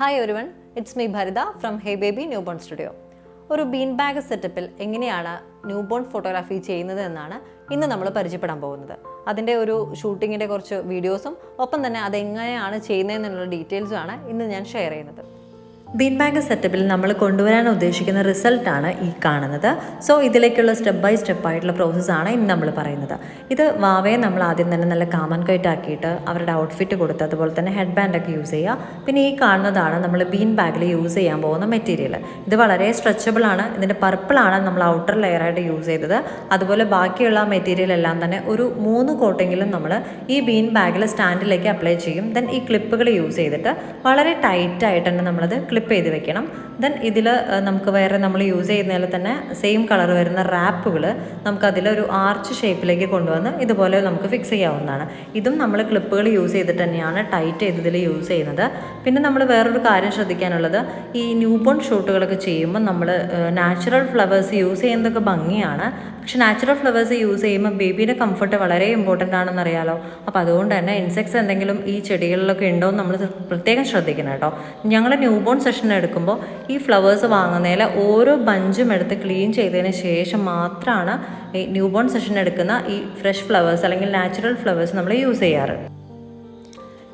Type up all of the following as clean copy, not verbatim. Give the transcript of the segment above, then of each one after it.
Hi everyone, it's me Bharita from Hey Baby Newborn Studio. ഒരു bean bag സെറ്റപ്പിൽ എങ്ങനെയാണ് newborn photography ചെയ്യുന്നത് എന്നാണ് ഇന്ന് നമ്മൾ പരിചയപ്പെടാൻ പോകുന്നത്. അതിൻ്റെ ഒരു ഷൂട്ടിങ്ങിൻ്റെ കുറച്ച് വീഡിയോസും ഒപ്പം തന്നെ അതെങ്ങനെയാണ് ചെയ്യുന്നതെന്നുള്ള ഡീറ്റെയിൽസും ആണ് ഇന്ന് ഞാൻ ഷെയർ ചെയ്യുന്നത്. ബീൻ ബാഗ് സെറ്റപ്പിൽ നമ്മൾ കൊണ്ടുവരാൻ ഉദ്ദേശിക്കുന്ന റിസൾട്ടാണ് ഈ കാണുന്നത്. സോ ഇതിലേക്കുള്ള സ്റ്റെപ്പ് ബൈ സ്റ്റെപ്പ് ആയിട്ടുള്ള പ്രോസസ്സാണ് ഇന്ന് നമ്മൾ പറയുന്നത്. ഇത് വാവയെ നമ്മൾ ആദ്യം തന്നെ നല്ല കാമൻ കൈറ്റ് ആക്കിയിട്ട് അവരുടെ ഔട്ട്ഫിറ്റ് കൊടുത്ത് അതുപോലെ തന്നെ ഹെഡ് ബാൻഡൊക്കെ യൂസ് ചെയ്യുക. പിന്നെ ഈ കാണുന്നതാണ് നമ്മൾ ബീൻ ബാഗിൽ യൂസ് ചെയ്യാൻ പോകുന്ന മെറ്റീരിയൽ. ഇത് വളരെ സ്ട്രെച്ചബിൾ ആണ്. ഇതിൻ്റെ പർപ്പിളാണ് നമ്മൾ ഔട്ടർ ലെയറായിട്ട് യൂസ് ചെയ്തത്. അതുപോലെ ബാക്കിയുള്ള മെറ്റീരിയൽ എല്ലാം തന്നെ ഒരു 3 കോട്ടെങ്കിലും നമ്മൾ ഈ ബീൻ ബാഗിൽ സ്റ്റാൻഡിലേക്ക് അപ്ലൈ ചെയ്യും. ദെൻ ഈ ക്ലിപ്പുകൾ യൂസ് ചെയ്തിട്ട് വളരെ ടൈറ്റായിട്ട് തന്നെ നമ്മളത് ക്ലിപ്പ് ചെയ്ത് വെക്കണം. ദെൻ ഇതിൽ നമുക്ക് വേറെ നമ്മൾ യൂസ് ചെയ്യുന്നതിൽ തന്നെ സെയിം കളർ വരുന്ന റാപ്പുകൾ നമുക്കതിലൊരു ആർച്ച് ഷേപ്പിലേക്ക് കൊണ്ടുവന്ന് ഇതുപോലെ നമുക്ക് ഫിക്സ് ചെയ്യാവുന്നതാണ്. ഇതും നമ്മൾ ക്ലിപ്പുകൾ യൂസ് ചെയ്തിട്ട് തന്നെയാണ് ടൈറ്റ് ചെയ്തതിൽ യൂസ് ചെയ്യുന്നത്. പിന്നെ നമ്മൾ വേറൊരു കാര്യം ശ്രദ്ധിക്കാനുള്ളത്, ഈ ന്യൂബോൺ ഷൂട്ടുകളൊക്കെ ചെയ്യുമ്പോൾ നമ്മൾ നാച്ചുറൽ ഫ്ലവേഴ്സ് യൂസ് ചെയ്യുന്നതൊക്കെ ഭംഗിയാണ്. പക്ഷെ നാച്ചുറൽ ഫ്ലവേഴ്സ് യൂസ് ചെയ്യുമ്പോൾ ബേബിയുടെ കംഫർട്ട് വളരെ ഇമ്പോർട്ടൻ്റ് ആണെന്ന് അറിയാലോ. അപ്പോൾ അതുകൊണ്ട് തന്നെ ഇൻസെക്ട്സ് എന്തെങ്കിലും ഈ ചെടികളിലൊക്കെ ഉണ്ടോ എന്ന് നമ്മൾ പ്രത്യേകം ശ്രദ്ധിക്കണം കേട്ടോ. ഞങ്ങൾ ന്യൂബോൺ സെഷൻ എടുക്കുമ്പോൾ ഈ ഫ്ലവേഴ്സ് വാങ്ങുന്നതിൽ ഓരോ ബഞ്ചും എടുത്ത് ക്ലീൻ ചെയ്തതിന് ശേഷം മാത്രമാണ് ഈ ന്യൂബോൺ സെഷൻ എടുക്കുന്ന ഈ ഫ്രഷ് ഫ്ലവേഴ്സ് അല്ലെങ്കിൽ നാച്ചുറൽ ഫ്ലവേഴ്സ് നമ്മൾ യൂസ് ചെയ്യാറ്.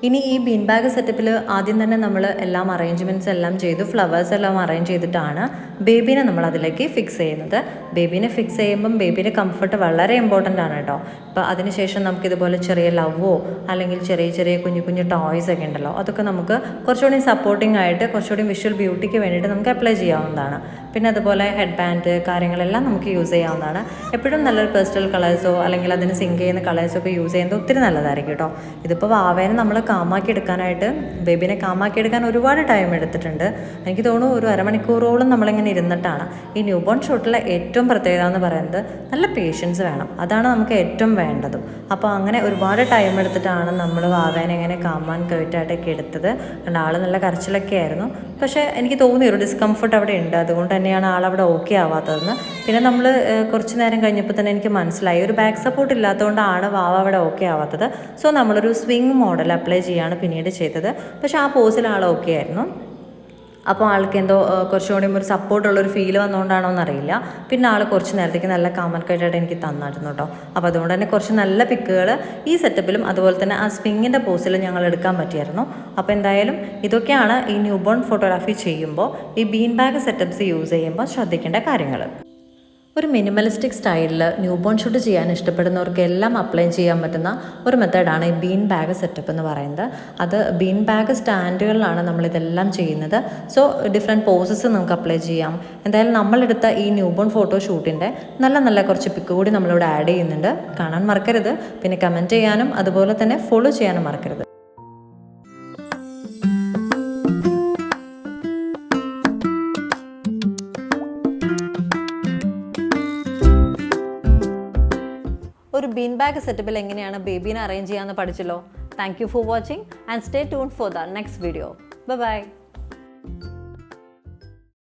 ഇനി ഈ ബീൻ ബാഗ് സെറ്റപ്പിൽ ആദ്യം തന്നെ നമ്മൾ എല്ലാം അറേഞ്ച്മെൻറ്റ്സ് എല്ലാം ചെയ്തു, ഫ്ലവേഴ്സ് എല്ലാം അറേഞ്ച് ചെയ്തിട്ടാണ് ബേബീനെ നമ്മൾ അതിലേക്ക് ഫിക്സ് ചെയ്യുന്നത്. ബേബീനെ ഫിക്സ് ചെയ്യുമ്പം ബേബീൻ്റെ കംഫർട്ട് വളരെ ഇമ്പോർട്ടൻ്റ് ആണ് കേട്ടോ. അപ്പോൾ അതിനുശേഷം നമുക്കിതുപോലെ ചെറിയ ലവോ അല്ലെങ്കിൽ ചെറിയ കുഞ്ഞു കുഞ്ഞു ടോയ്സ് ഒക്കെ ഉണ്ടല്ലോ, അതൊക്കെ നമുക്ക് കുറച്ചുകൂടി സപ്പോർട്ടിംഗ് ആയിട്ട് കുറച്ചുകൂടി വിഷ്വൽ ബ്യൂട്ടിക്ക് വേണ്ടിയിട്ട് നമുക്ക് അപ്ലൈ ചെയ്യാവുന്നതാണ്. പിന്നെ അതുപോലെ ഹെഡ് ബാൻഡ് കാര്യങ്ങളെല്ലാം നമുക്ക് യൂസ് ചെയ്യാവുന്നതാണ്. എപ്പോഴും നല്ലൊരു പേസ്റ്റൽ കളേഴ്സോ അല്ലെങ്കിൽ അതിന് സിങ്ക് ചെയ്യുന്ന കളേഴ്സൊക്കെ യൂസ് ചെയ്യുന്നത് ഒത്തിരി നല്ലതായിരിക്കും കേട്ടോ. ഇതിപ്പോൾ വാവേനെ നമ്മൾ കാമാക്കി എടുക്കാനായിട്ട്, ബേബീനെ കാമാക്കി എടുക്കാൻ ഒരുപാട് ടൈം എടുത്തിട്ടുണ്ട്. എനിക്ക് തോന്നുന്നു ഒരു അരമണിക്കൂറോളം നമ്മളിങ്ങനെ ഇരുന്നിട്ടാണ്. ഈ ന്യൂബോൺ ഷൂട്ടിലെ ഏറ്റവും പ്രത്യേകത എന്ന് പറയുന്നത് നല്ല പേഷ്യൻസ് വേണം. അതാണ് നമുക്ക് ഏറ്റവും വേണ്ടതും. അപ്പോൾ അങ്ങനെ ഒരുപാട് ടൈം എടുത്തിട്ടാണ് നമ്മൾ വാവേനെ ഇങ്ങനെ കാമാൻ കയറ്റായിട്ടൊക്കെ എടുത്തത്. കാരണം ആൾ നല്ല കരച്ചിലൊക്കെ ആയിരുന്നു. പക്ഷേ എനിക്ക് തോന്നി ഒരു ഡിസ്കംഫർട്ട് അവിടെ ഉണ്ട്. അതുകൊണ്ട് തന്നെയാണ് ആളവിടെ ഓക്കെ ആവാത്തതെന്ന്. പിന്നെ നമ്മൾ കുറച്ച് നേരം കഴിഞ്ഞപ്പോൾ തന്നെ എനിക്ക് മനസ്സിലായി ഒരു ബാക്ക് സപ്പോർട്ട് ഇല്ലാത്തതുകൊണ്ടാണ് വാവ അവിടെ ഓക്കെ ആവാത്തത്. സോ നമ്മളൊരു സ്വിങ് മോഡൽ അപ്ലൈ ചെയ്യാണ് പിന്നീട് ചെയ്തത്. പക്ഷേ ആ പോസിൽ ആൾ ഓക്കെ ആയിരുന്നു. അപ്പോൾ ആൾക്ക് എന്തോ കുറച്ചുകൂടി ഒരു സപ്പോർട്ടുള്ളൊരു ഫീൽ വന്നുകൊണ്ടാണോ എന്നറിയില്ല. പിന്നെ ആൾ കുറച്ച് നേരത്തേക്ക് നല്ല കാമൻകായിട്ടായിട്ട് എനിക്ക് തന്നായിരുന്നു കേട്ടോ. അപ്പോൾ അതുകൊണ്ട് തന്നെ കുറച്ച് നല്ല പിക്കുകൾ ഈ സെറ്റപ്പിലും അതുപോലെ തന്നെ ആ സ്വിങ്ങിൻ്റെ പോസിലും ഞങ്ങൾ എടുക്കാൻ പറ്റിയായിരുന്നു. അപ്പോൾ എന്തായാലും ഇതൊക്കെയാണ് ഈ ന്യൂബോൺ ഫോട്ടോഗ്രാഫി ചെയ്യുമ്പോൾ ഈ ബീൻ ബാഗ് സെറ്റപ്പ്സ് യൂസ് ചെയ്യുമ്പോൾ ശ്രദ്ധിക്കേണ്ട കാര്യങ്ങൾ. ഒരു മിനിമലിസ്റ്റിക് സ്റ്റൈലിൽ ന്യൂബോൺ ഷൂട്ട് ചെയ്യാൻ ഇഷ്ടപ്പെടുന്നവർക്ക് എല്ലാം അപ്ലൈ ചെയ്യാൻ പറ്റുന്ന ഒരു മെത്തേഡാണ് ഈ ബീൻ ബാഗ് സെറ്റപ്പ് എന്ന് പറയുന്നത്. അത് ബീൻ ബാഗ് സ്റ്റാൻഡുകളിലാണ് നമ്മളിതെല്ലാം ചെയ്യുന്നത്. സോ ഡിഫറെൻറ്റ് പോസസ് നമുക്ക് അപ്ലൈ ചെയ്യാം. എന്തായാലും നമ്മളെടുത്ത ഈ ന്യൂബോൺ ഫോട്ടോ ഷൂട്ടിൻ്റെ നല്ല കുറച്ച് പിക്ക് കൂടി നമ്മളിവിടെ ആഡ് ചെയ്യുന്നുണ്ട്. കാണാൻ മറക്കരുത്. പിന്നെ കമൻറ്റ് ചെയ്യാനും അതുപോലെ തന്നെ ഫോളോ ചെയ്യാനും മറക്കരുത്. ഒരു ബീൻ ബാഗ് സെറ്റപ്പിൽ എങ്ങനെയാണ് ബേബീനെ അറേഞ്ച് ചെയ്യാമെന്ന് പഠിച്ചല്ലോ. Thank you for watching and stay tuned for the next video. By.